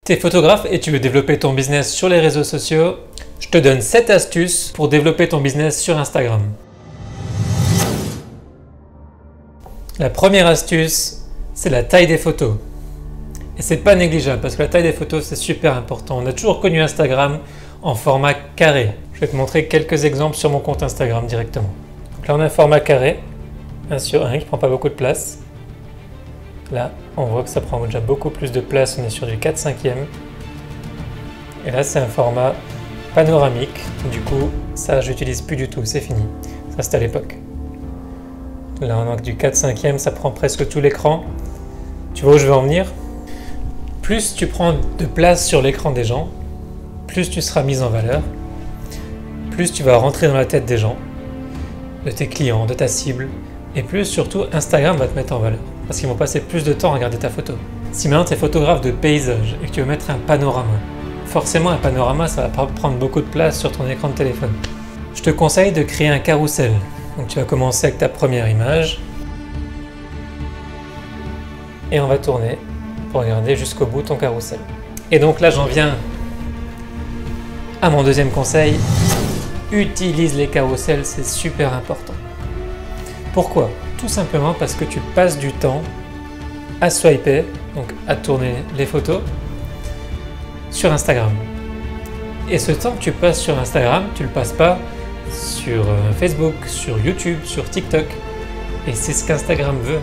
T'es photographe et tu veux développer ton business sur les réseaux sociaux, je te donne 7 astuces pour développer ton business sur Instagram. La première astuce, c'est la taille des photos. Et c'est pas négligeable parce que la taille des photos c'est super important. On a toujours connu Instagram en format carré. Je vais te montrer quelques exemples sur mon compte Instagram directement. Donc là on a un format carré, 1:1 qui prend pas beaucoup de place. Là, on voit que ça prend déjà beaucoup plus de place, on est sur du 4/5e. Et là, c'est un format panoramique. Du coup, ça, j'utilise plus du tout, c'est fini. Ça, c'était à l'époque. Là, on a du 4/5e, ça prend presque tout l'écran. Tu vois où je veux en venir? Plus tu prends de place sur l'écran des gens, plus tu seras mis en valeur, plus tu vas rentrer dans la tête des gens, de tes clients, de ta cible, et plus surtout Instagram va te mettre en valeur. Parce qu'ils vont passer plus de temps à regarder ta photo. Si maintenant tu es photographe de paysage et que tu veux mettre un panorama, forcément un panorama ça va pas prendre beaucoup de place sur ton écran de téléphone. Je te conseille de créer un carrousel. Donc tu vas commencer avec ta première image et on va tourner pour regarder jusqu'au bout ton carrousel. Et donc là j'en viens à mon deuxième conseil, utilise les carousels, c'est super important. Pourquoi? Tout simplement parce que tu passes du temps à swiper, donc à tourner les photos sur Instagram. Et ce temps que tu passes sur Instagram, tu le passes pas sur Facebook, sur YouTube, sur TikTok. Et c'est ce qu'Instagram veut.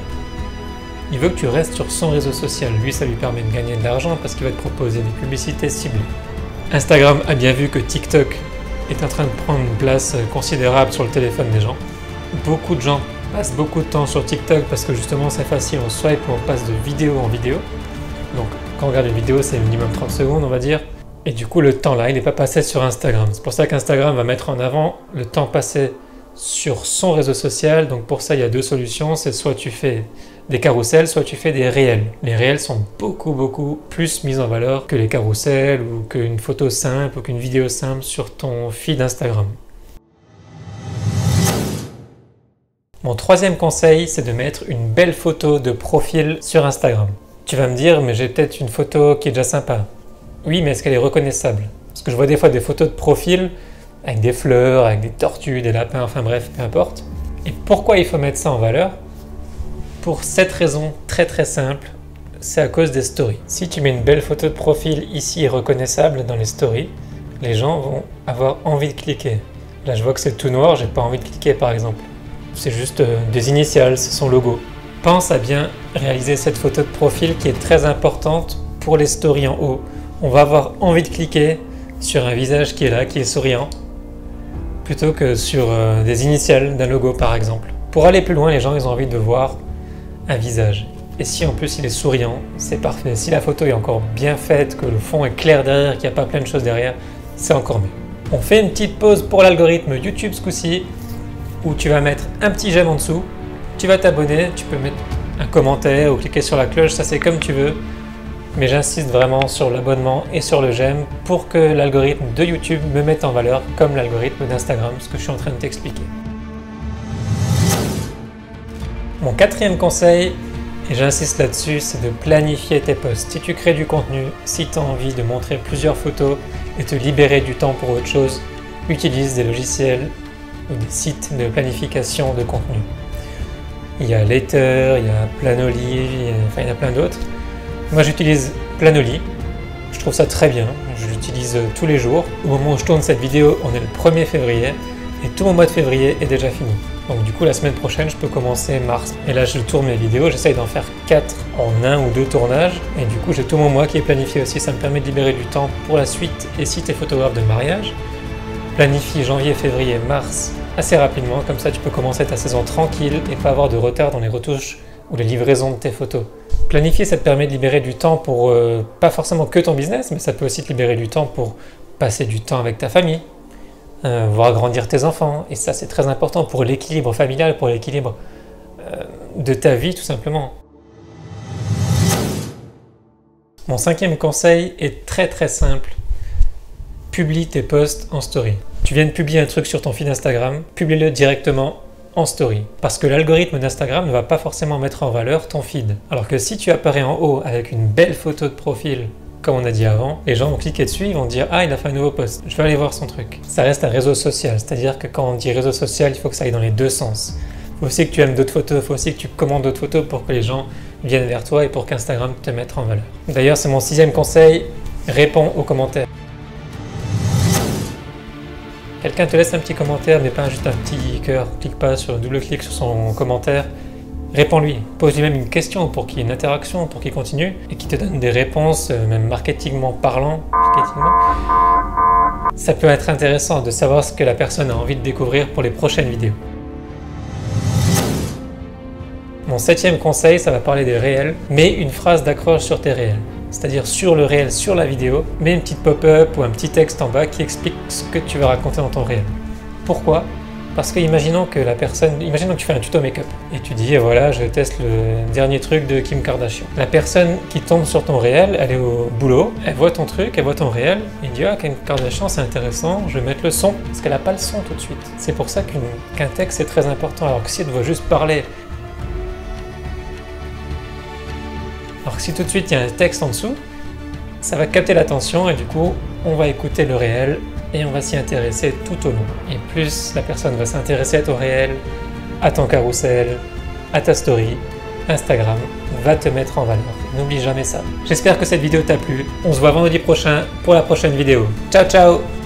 Il veut que tu restes sur son réseau social. Lui, ça lui permet de gagner de l'argent parce qu'il va te proposer des publicités ciblées. Instagram a bien vu que TikTok est en train de prendre une place considérable sur le téléphone des gens. Beaucoup de gens passent beaucoup de temps sur TikTok parce que justement c'est facile, on swipe, on passe de vidéo en vidéo. Donc quand on regarde une vidéo, c'est minimum 30 secondes on va dire. Et du coup le temps là, il n'est pas passé sur Instagram. C'est pour ça qu'Instagram va mettre en avant le temps passé sur son réseau social. Donc pour ça il y a deux solutions, c'est soit tu fais des carousels, soit tu fais des réels. Les réels sont beaucoup plus mis en valeur que les carousels ou qu'une photo simple ou qu'une vidéo simple sur ton feed Instagram. Mon troisième conseil, c'est de mettre une belle photo de profil sur Instagram. Tu vas me dire, mais j'ai peut-être une photo qui est déjà sympa. Oui, mais est-ce qu'elle est reconnaissable? Parce que je vois des fois des photos de profil avec des fleurs, avec des tortues, des lapins, enfin bref, peu importe. Et pourquoi il faut mettre ça en valeur? Pour cette raison très simple, c'est à cause des stories. Si tu mets une belle photo de profil ici reconnaissable dans les stories, les gens vont avoir envie de cliquer. Là, je vois que c'est tout noir, j'ai pas envie de cliquer par exemple. C'est juste des initiales, c'est son logo. Pense à bien réaliser cette photo de profil qui est très importante pour les stories en haut. On va avoir envie de cliquer sur un visage qui est là, qui est souriant, plutôt que sur des initiales d'un logo par exemple. Pour aller plus loin, les gens ils ont envie de voir un visage. Et si en plus il est souriant, c'est parfait. Si la photo est encore bien faite, que le fond est clair derrière, qu'il n'y a pas plein de choses derrière, c'est encore mieux. On fait une petite pause pour l'algorithme YouTube ce coup-ci, où tu vas mettre un petit j'aime en dessous, tu vas t'abonner, tu peux mettre un commentaire ou cliquer sur la cloche, ça c'est comme tu veux, mais j'insiste vraiment sur l'abonnement et sur le j'aime pour que l'algorithme de YouTube me mette en valeur comme l'algorithme d'Instagram, ce que je suis en train de t'expliquer. Mon quatrième conseil, et j'insiste là-dessus, c'est de planifier tes posts. Si tu crées du contenu, si tu as envie de montrer plusieurs photos et te libérer du temps pour autre chose, utilise des logiciels ou des sites de planification de contenu. Il y a Later, il y a Planoly, enfin il y en a plein d'autres. Moi j'utilise Planoly, je trouve ça très bien, je l'utilise tous les jours. Au moment où je tourne cette vidéo, on est le 1er février et tout mon mois de février est déjà fini. Donc du coup la semaine prochaine je peux commencer mars. Et là je tourne mes vidéos, j'essaye d'en faire 4 en 1 ou 2 tournages. Et du coup j'ai tout mon mois qui est planifié aussi, ça me permet de libérer du temps pour la suite. Et si tu es photographe de mariage, planifie janvier, février, mars assez rapidement, comme ça tu peux commencer ta saison tranquille et pas avoir de retard dans les retouches ou les livraisons de tes photos. Planifier, ça te permet de libérer du temps pour pas forcément que ton business, mais ça peut aussi te libérer du temps pour passer du temps avec ta famille, voir grandir tes enfants, et ça c'est très important pour l'équilibre familial, pour l'équilibre de ta vie tout simplement. Mon cinquième conseil est très simple. Publie tes posts en story. Tu viens de publier un truc sur ton feed Instagram, publie-le directement en story. Parce que l'algorithme d'Instagram ne va pas forcément mettre en valeur ton feed. Alors que si tu apparais en haut avec une belle photo de profil comme on a dit avant, les gens vont cliquer dessus, ils vont dire « Ah, il a fait un nouveau post, je vais aller voir son truc ». Ça reste un réseau social, c'est-à-dire que quand on dit réseau social, il faut que ça aille dans les deux sens. Il faut aussi que tu aimes d'autres photos, il faut aussi que tu commandes d'autres photos pour que les gens viennent vers toi et pour qu'Instagram te mette en valeur. D'ailleurs, c'est mon 6e conseil, réponds aux commentaires. Quelqu'un te laisse un petit commentaire, mais pas juste un petit cœur, clique pas sur double-clic sur son commentaire. Réponds-lui, pose-lui même une question pour qu'il y ait une interaction, pour qu'il continue et qu'il te donne des réponses, même marketingment parlant. Ça peut être intéressant de savoir ce que la personne a envie de découvrir pour les prochaines vidéos. Mon 7e conseil, ça va parler des réels, mais une phrase d'accroche sur tes réels. C'est-à-dire sur le réel, sur la vidéo, mets une petite pop-up ou un petit texte en bas qui explique ce que tu vas raconter dans ton réel. Pourquoi ? Parce que imaginons que tu fais un tuto make-up et tu dis voilà, je teste le dernier truc de Kim Kardashian. La personne qui tombe sur ton réel, elle est au boulot, elle voit ton truc, elle voit ton réel, et dit ah, Kim Kardashian c'est intéressant, je vais mettre le son, parce qu'elle n'a pas le son tout de suite. C'est pour ça qu'un texte est très important, alors que si elle doit juste parler, alors que si tout de suite il y a un texte en dessous, ça va capter l'attention et du coup on va écouter le réel et on va s'y intéresser tout au long. Et plus la personne va s'intéresser à ton réel, à ton carrousel, à ta story, Instagram va te mettre en valeur. N'oublie jamais ça. J'espère que cette vidéo t'a plu. On se voit vendredi prochain pour la prochaine vidéo. Ciao ciao!